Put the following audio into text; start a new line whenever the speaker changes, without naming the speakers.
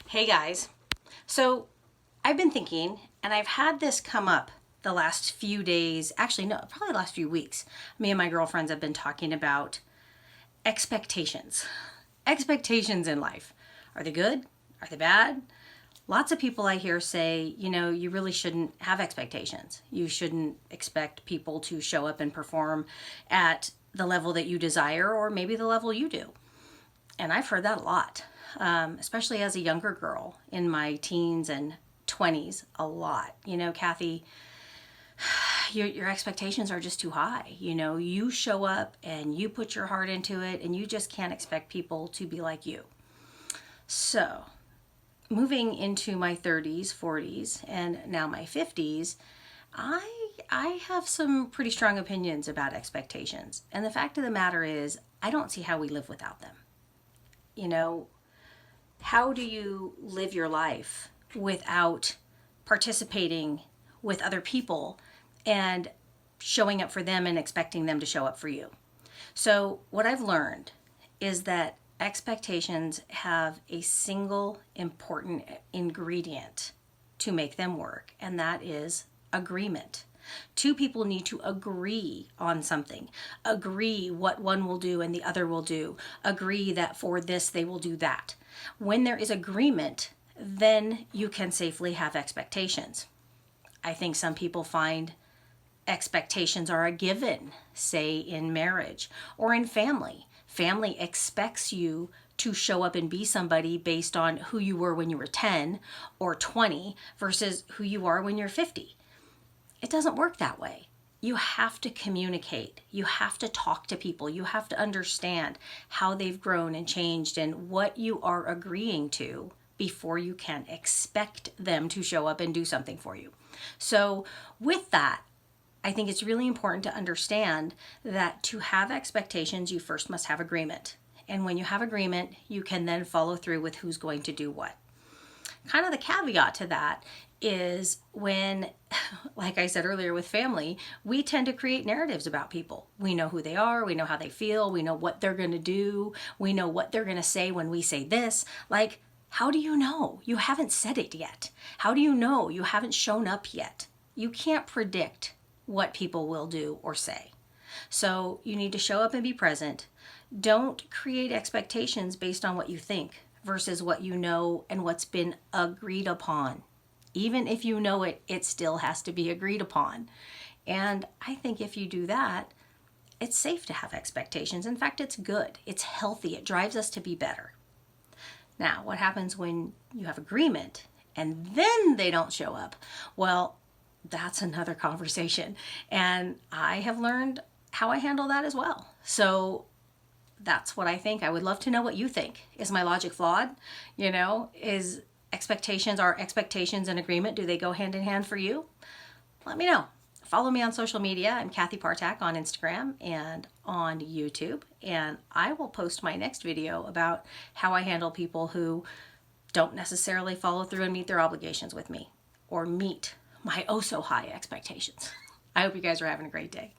Hey guys. So I've been thinking, and I've had this come up the last few days, actually, no, probably the last few weeks. Me and my girlfriends have been talking about expectations. Expectations in life. Are they good? Are they bad? Lots of people I hear say, you really shouldn't have expectations. You shouldn't expect people to show up and perform at the level that you desire or maybe the level you do. And I've heard that a lot, especially as a younger girl in my teens and 20s, a lot. Kathy, your expectations are just too high. You show up and you put your heart into it, and you just can't expect people to be like you. So, moving into my 30s, 40s, and now my 50s, I have some pretty strong opinions about expectations. And the fact of the matter is, I don't see how we live without them. You know, how do you live your life without participating with other people and showing up for them and expecting them to show up for you? So, what I've learned is that expectations have a single important ingredient to make them work, and that is agreement. Two people need to agree on something, agree what one will do and the other will do, agree that for this they will do that. When there is agreement, then you can safely have expectations. I think some people find expectations are a given, say in marriage or in family. Family expects you to show up and be somebody based on who you were when you were 10 or 20 versus who you are when you're 50. It doesn't work that way. You have to communicate. You have to talk to people. You have to understand how they've grown and changed and what you are agreeing to before you can expect them to show up and do something for you. So, with that, I think it's really important to understand that to have expectations, you first must have agreement. And when you have agreement, you can then follow through with who's going to do what. Kind of the caveat to that is when, like I said earlier with family, we tend to create narratives about people. We know who they are, we know how they feel, we know what they're going to do, we know what they're going to say when we say this. Like, how do you know? You haven't said it yet. How do you know? You haven't shown up yet. You can't predict what people will do or say. So you need to show up and be present. Don't create expectations based on what you think versus what you know and what's been agreed upon. Even if you know it, it still has to be agreed upon. And I think if you do that, it's safe to have expectations. In fact, it's good. It's healthy. It drives us to be better. Now, what happens when you have agreement and then they don't show up? Well, that's another conversation. And I have learned how I handle that as well. So that's what I think. I would love to know what you think. Is my logic flawed? Is are expectations and agreement, do they go hand in hand for you? Let me know. Follow me on social media. I'm Kathy Partak on Instagram and on YouTube. And I will post my next video about how I handle people who don't necessarily follow through and meet their obligations with me or meet my oh so high expectations. I hope you guys are having a great day.